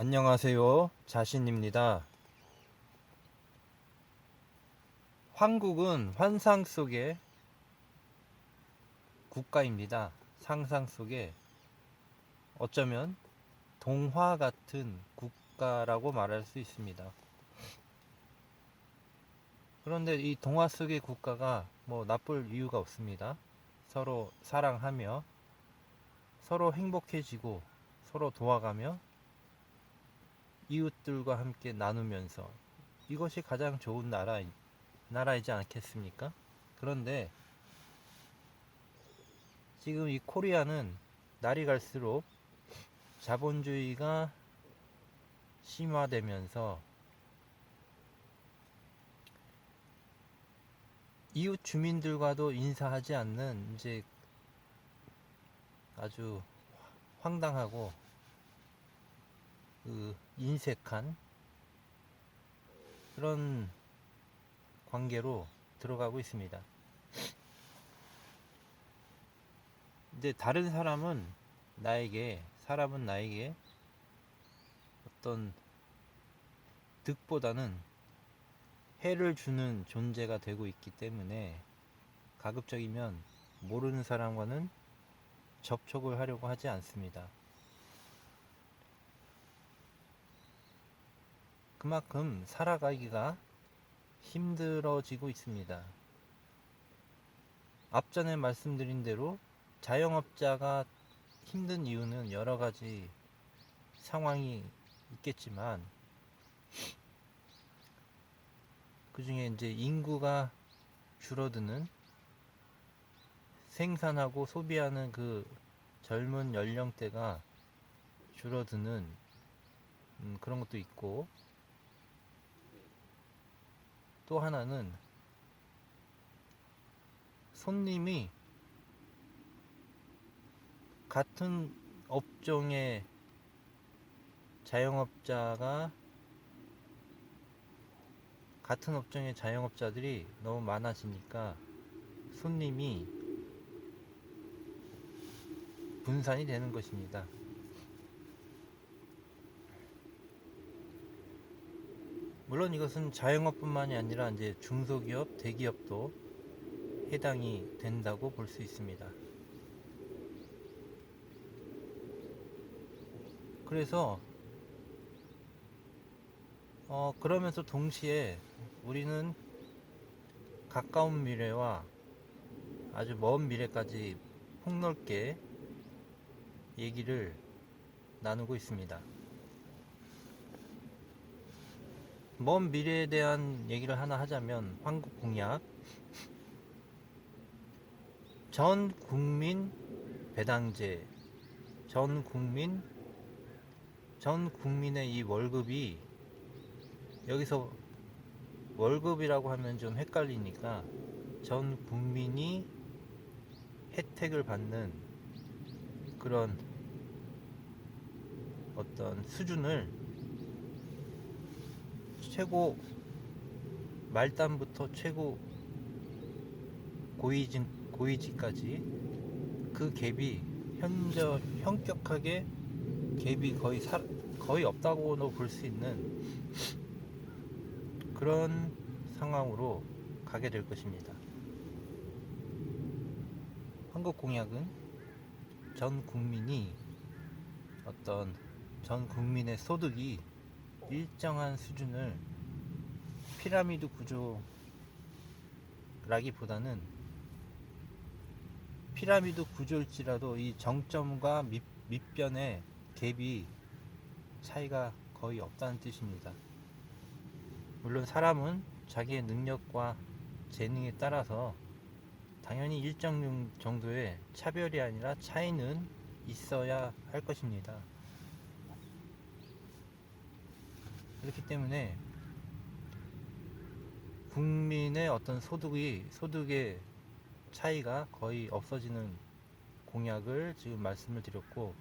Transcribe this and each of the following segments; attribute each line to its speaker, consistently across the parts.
Speaker 1: 안녕하세요. 자신입니다. 한국은 환상 속의 국가입니다. 상상 속에 어쩌면 동화 같은 국가라고 말할 수 있습니다. 그런데 이 동화 속의 국가가 뭐 나쁠 이유가 없습니다. 서로 사랑하며 서로 행복해지고 서로 도와가며 이웃들과 함께 나누면서 이것이 가장 좋은 나라이지 않겠습니까? 그런데 지금 이 코리아는 날이 갈수록 자본주의가 심화되면서 이웃 주민들과도 인사하지 않는 이제 아주 황당하고 인색한 그런 관계로 들어가고 있습니다. 이제 다른 사람은 나에게 어떤 득보다는 해를 주는 존재가 되고 있기 때문에 가급적이면 모르는 사람과는 접촉을 하려고 하지 않습니다. 그만큼 살아가기가 힘들어지고 있습니다. 앞전에 말씀드린 대로 자영업자가 힘든 이유는 여러 가지 상황이 있겠지만 그 중에 이제 인구가 줄어드는 생산하고 소비하는 그 젊은 연령대가 줄어드는 그런 것도 있고, 또 하나는 손님이 같은 업종의 자영업자들이 너무 많아지니까 손님이 분산이 되는 것입니다. 물론 이것은 자영업뿐만이 아니라 이제 중소기업, 대기업도 해당이 된다고 볼 수 있습니다. 그래서 그러면서 동시에 우리는 가까운 미래와 아주 먼 미래까지 폭넓게 얘기를 나누고 있습니다. 먼 미래에 대한 얘기를 하나 하자면 한국 공약 전 국민 배당제, 전 국민의 이 월급이, 여기서 월급이라고 하면 좀 헷갈리니까 전 국민이 혜택을 받는 그런 어떤 수준을 최고 말단부터 최고 고위직까지 그 갭이 현격하게 갭이 거의 없다고도 볼 수 있는 그런 상황으로 가게 될 것입니다. 한국 공약은 전 국민의 소득이 일정한 수준을 피라미드 구조라기보다는 피라미드 구조일지라도 이 정점과 밑변의 갭이 차이가 거의 없다는 뜻입니다. 물론 사람은 자기의 능력과 재능에 따라서 당연히 일정 정도의 차별이 아니라 차이는 있어야 할 것입니다. 그렇기 때문에 국민의 어떤 소득의 차이가 거의 없어지는 공약을 지금 말씀을 드렸고,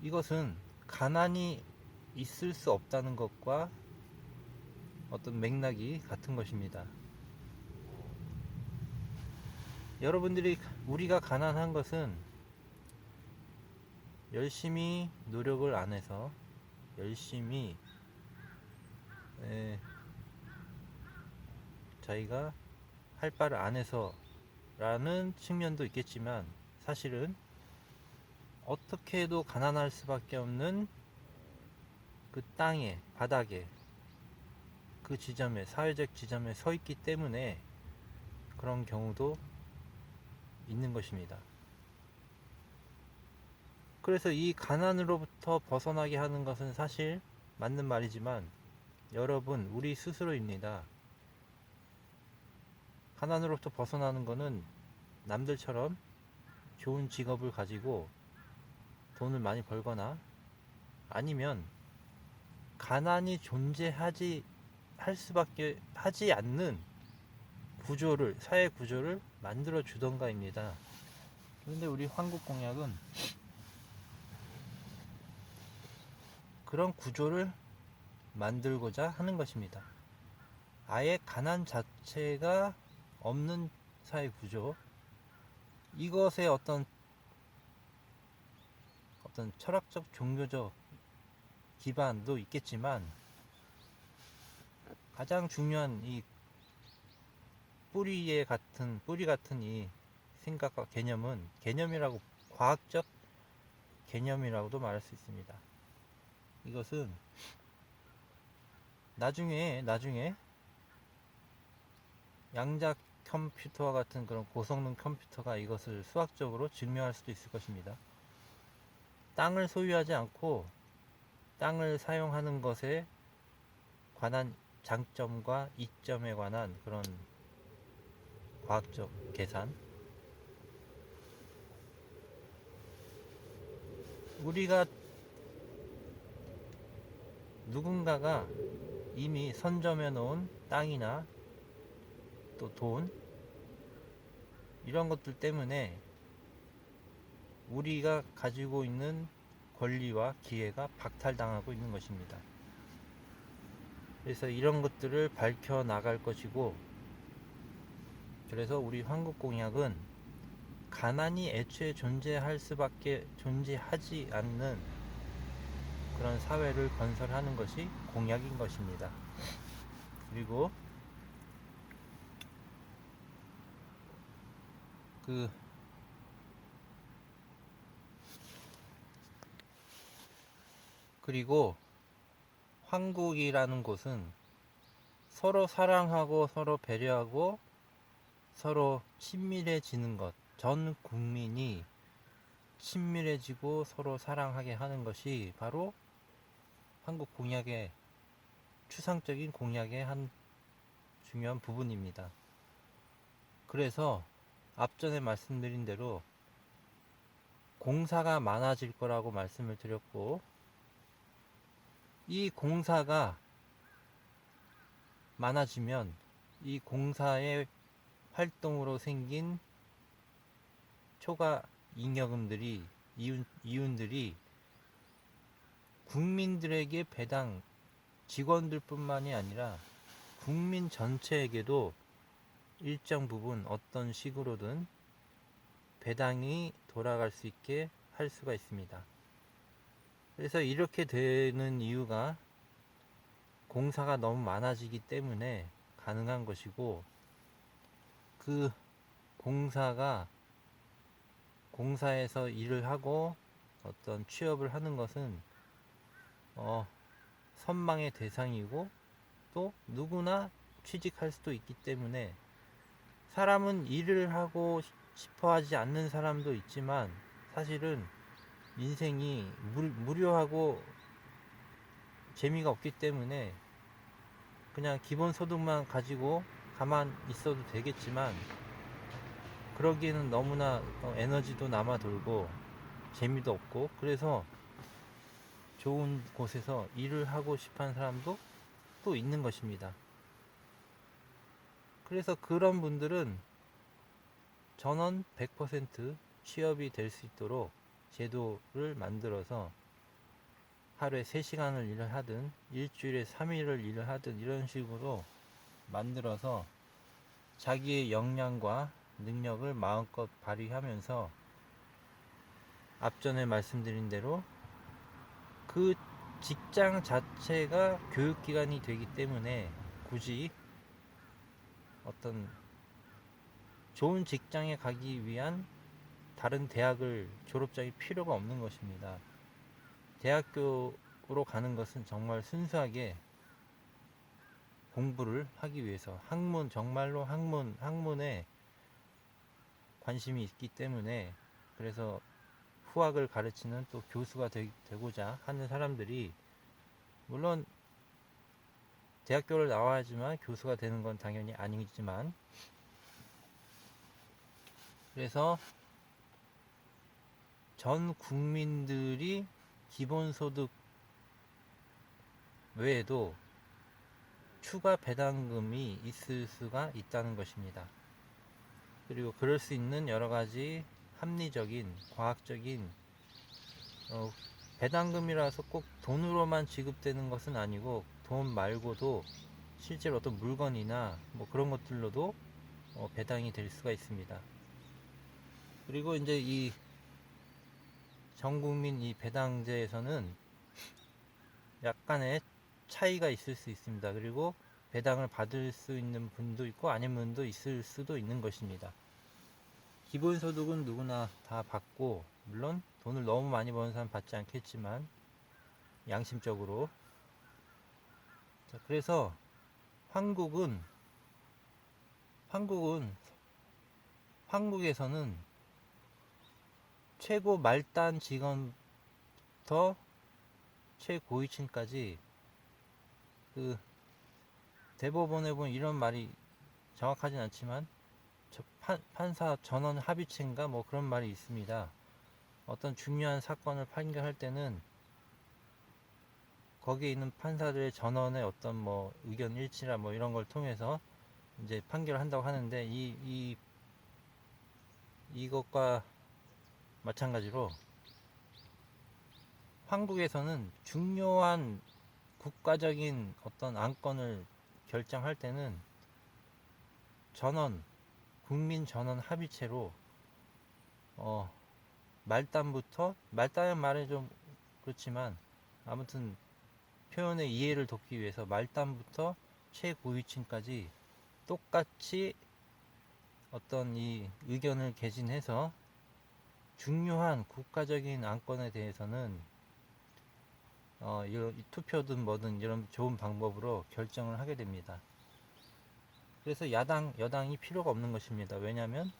Speaker 1: 이것은 가난이 있을 수 없다는 것과 어떤 맥락이 같은 것입니다. 우리가 가난한 것은 열심히 노력을 안 해서, 열심히 자기가 할 바를 안 해서 라는 측면도 있겠지만, 사실은 어떻게 해도 가난할 수밖에 없는 그 땅에, 바닥에, 그 지점에, 사회적 지점에 서 있기 때문에 그런 경우도 있는 것입니다. 그래서 이 가난으로부터 벗어나게 하는 것은 사실 맞는 말이지만, 여러분, 우리 스스로입니다. 가난으로부터 벗어나는 것은 남들처럼 좋은 직업을 가지고 돈을 많이 벌거나, 아니면 가난이 존재하지 할 수밖에 하지 않는 구조를, 사회 구조를 만들어 주던가입니다. 그런데 우리 한국공약은 그런 구조를 만들고자 하는 것입니다. 아예 가난 자체가 없는 사회 구조, 이것의 어떤 철학적, 종교적 기반도 있겠지만, 가장 중요한 이 뿌리 같은 이 생각과 개념은, 개념이라고, 과학적 개념이라고도 말할 수 있습니다. 이것은 나중에 양자 컴퓨터와 같은 그런 고성능 컴퓨터가 이것을 수학적으로 증명할 수도 있을 것입니다. 땅을 소유하지 않고 땅을 사용하는 것에 관한 장점과 이점에 관한 그런 과학적 계산, 우리가 누군가가 이미 선점해 놓은 땅이나 또 돈, 이런 것들 때문에 우리가 가지고 있는 권리와 기회가 박탈당하고 있는 것입니다. 그래서 이런 것들을 밝혀 나갈 것이고, 그래서 우리 한국공약은 가난이 애초에 존재하지 않는 그런 사회를 건설하는 것이 공약인 것입니다. 그리고 한국이라는 곳은 서로 사랑하고 서로 배려하고 서로 친밀해지는 것, 전 국민이 친밀해지고 서로 사랑하게 하는 것이 바로 한국 공약의, 추상적인 공약의 한 중요한 부분입니다. 그래서 앞전에 말씀드린 대로 공사가 많아질 거라고 말씀을 드렸고, 이 공사가 많아지면 이 공사의 활동으로 생긴 초과 잉여금들이, 이윤들이 국민들에게 배당, 직원들 뿐만이 아니라 국민 전체에게도 일정 부분 어떤 식으로든 배당이 돌아갈 수 있게 할 수가 있습니다. 그래서 이렇게 되는 이유가 공사가 너무 많아지기 때문에 가능한 것이고, 그 공사에서 일을 하고 어떤 취업을 하는 것은 선망의 대상이고, 또 누구나 취직할 수도 있기 때문에, 사람은 일을 하고 싶어 하지 않는 사람도 있지만, 사실은 인생이 무료하고 재미가 없기 때문에 그냥 기본소득만 가지고 가만 있어도 되겠지만, 그러기에는 너무나 에너지도 남아 돌고 재미도 없고, 그래서 좋은 곳에서 일을 하고 싶어 하는 사람도 또 있는 것입니다. 그래서 그런 분들은 전원 100% 취업이 될 수 있도록 제도를 만들어서 하루에 3시간을 일을 하든 일주일에 3일을 일을 하든 이런 식으로 만들어서 자기의 역량과 능력을 마음껏 발휘하면서 앞전에 말씀드린 대로 그 직장 자체가 교육기관이 되기 때문에 굳이 어떤 좋은 직장에 가기 위한 다른 대학을 졸업장이 필요가 없는 것입니다. 대학교로 가는 것은 정말 순수하게 공부를 하기 위해서 정말로 학문에 관심이 있기 때문에, 그래서 후학을 가르치는 또 교수가 되고자 하는 사람들이, 물론 대학교를 나와야지만 교수가 되는 건 당연히 아니지만, 그래서 전 국민들이 기본소득 외에도 추가 배당금이 있을 수가 있다는 것입니다. 그리고 그럴 수 있는 여러 가지 합리적인, 과학적인 배당금이라서 꼭 돈으로만 지급되는 것은 아니고, 돈 말고도 실제로 어떤 물건이나 뭐 그런 것들로도 배당이 될 수가 있습니다. 그리고 이제 이 전국민 이 배당제에서는 약간의 차이가 있을 수 있습니다. 그리고 배당을 받을 수 있는 분도 있고 아닌 분도 있을 수도 있는 것입니다. 기본소득은 누구나 다 받고, 물론 돈을 너무 많이 버는 사람 받지 않겠지만 양심적으로. 자, 그래서 한국에서는 최고 말단 직원부터 최고위층까지, 그 대법원에 보면 이런 말이 정확하진 않지만 판사 전원 합의체인가 뭐 그런 말이 있습니다. 어떤 중요한 사건을 판결할 때는 거기에 있는 판사들의 전원의 어떤 뭐 의견 일치라 뭐 이런 걸 통해서 이제 판결을 한다고 하는데, 이것과 마찬가지로 한국에서는 중요한 국가적인 어떤 안건을 결정할 때는 국민 전원 합의체로 말단의 말은 좀 그렇지만, 아무튼 표현의 이해를 돕기 위해서 말단부터 최고위층까지 똑같이 어떤 이 의견을 개진해서 중요한 국가적인 안건에 대해서는 이 투표든 뭐든 이런 좋은 방법으로 결정을 하게 됩니다. 그래서 여당이 필요가 없는 것입니다. 왜냐하면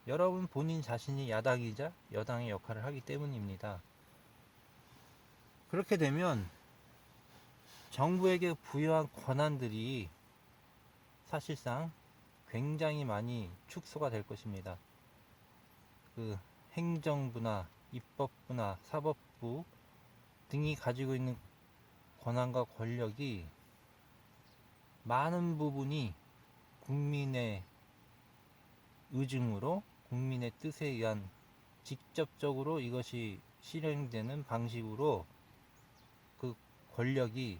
Speaker 1: 여러분 본인 자신이 야당이자 여당의 역할을 하기 때문입니다. 그렇게 되면 정부에게 부여한 권한들이 사실상 굉장히 많이 축소가 될 것입니다. 그 행정부나 입법부나 사법부 등이 가지고 있는 권한과 권력이 많은 부분이 국민의 의중으로, 국민의 뜻에 의한 직접적으로 이것이 실행되는 방식으로 그 권력이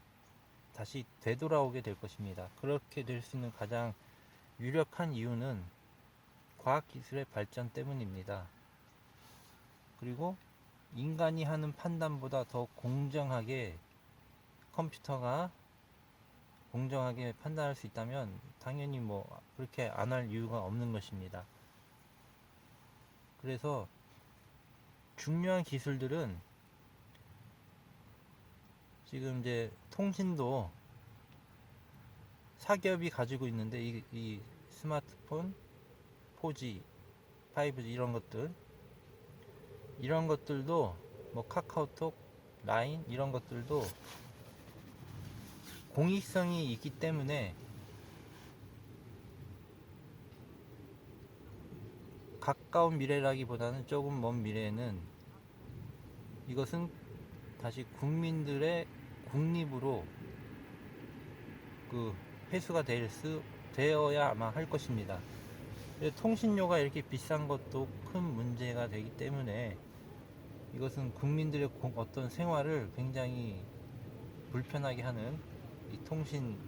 Speaker 1: 다시 되돌아오게 될 것입니다. 그렇게 될 수 있는 가장 유력한 이유는 과학기술의 발전 때문입니다. 그리고 인간이 하는 판단보다 더 공정하게 컴퓨터가 공정하게 판단할 수 있다면 당연히 뭐 그렇게 안 할 이유가 없는 것입니다. 그래서 중요한 기술들은 지금 이제 통신도 사기업이 가지고 있는데, 이 스마트폰, 4G, 5G 이런 것들도 뭐 카카오톡, 라인 이런 것들도 공익성이 있기 때문에 가까운 미래라기보다는 조금 먼 미래에는 이것은 다시 국민들의 국립으로 회수가 되어야 아마 할 것입니다. 통신료가 이렇게 비싼 것도 큰 문제가 되기 때문에 이것은 국민들의 어떤 생활을 굉장히 불편하게 하는 이 통신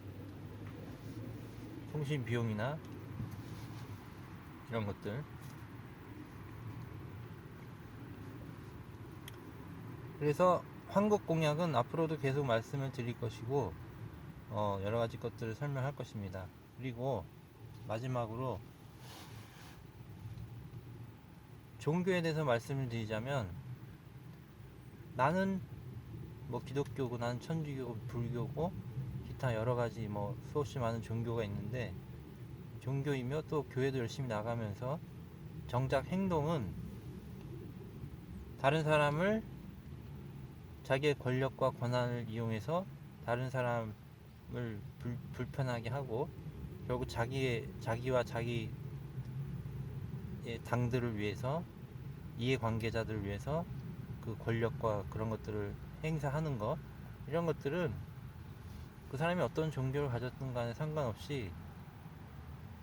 Speaker 1: 비용이나 이런 것들. 그래서 황국 공약은 앞으로도 계속 말씀을 드릴 것이고 여러 가지 것들을 설명할 것입니다. 그리고 마지막으로 종교에 대해서 말씀을 드리자면, 나는 뭐 기독교고, 나는 천주교고, 불교고, 기타 여러 가지 뭐 수없이 많은 종교가 있는데, 종교이며 또 교회도 열심히 나가면서 정작 행동은 다른 사람을, 자기의 권력과 권한을 이용해서 다른 사람을 불편하게 하고, 결국 자기와 자기의 당들을 위해서, 이해관계자들을 위해서 그 권력과 그런 것들을 행사하는 것, 이런 것들은 그 사람이 어떤 종교를 가졌든 간에 상관없이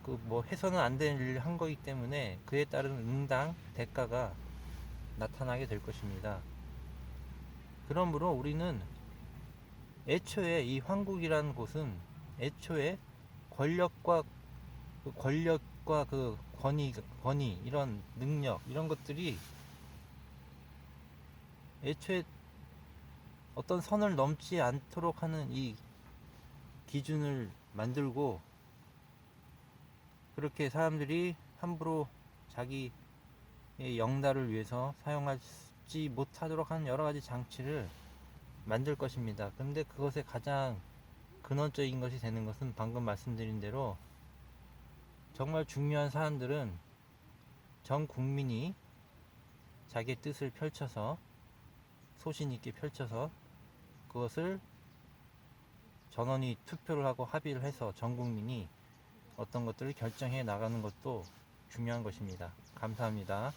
Speaker 1: 그 뭐 해서는 안 되는 일을 한 거기 때문에 그에 따른 응당 대가가 나타나게 될 것입니다. 그러므로 우리는 애초에 이 황국이라는 곳은 애초에 권력과 그 권위, 이런 능력, 이런 것들이 애초에 어떤 선을 넘지 않도록 하는 이 기준을 만들고, 그렇게 사람들이 함부로 자기의 영달을 위해서 사용하지 못하도록 하는 여러 가지 장치를 만들 것입니다. 그런데 그것의 가장 근원적인 것이 되는 것은 방금 말씀드린 대로 정말 중요한 사안들은 전 국민이 자기의 뜻을 펼쳐서, 소신 있게 펼쳐서 그것을 전원이 투표를 하고 합의를 해서 전 국민이 어떤 것들을 결정해 나가는 것도 중요한 것입니다. 감사합니다.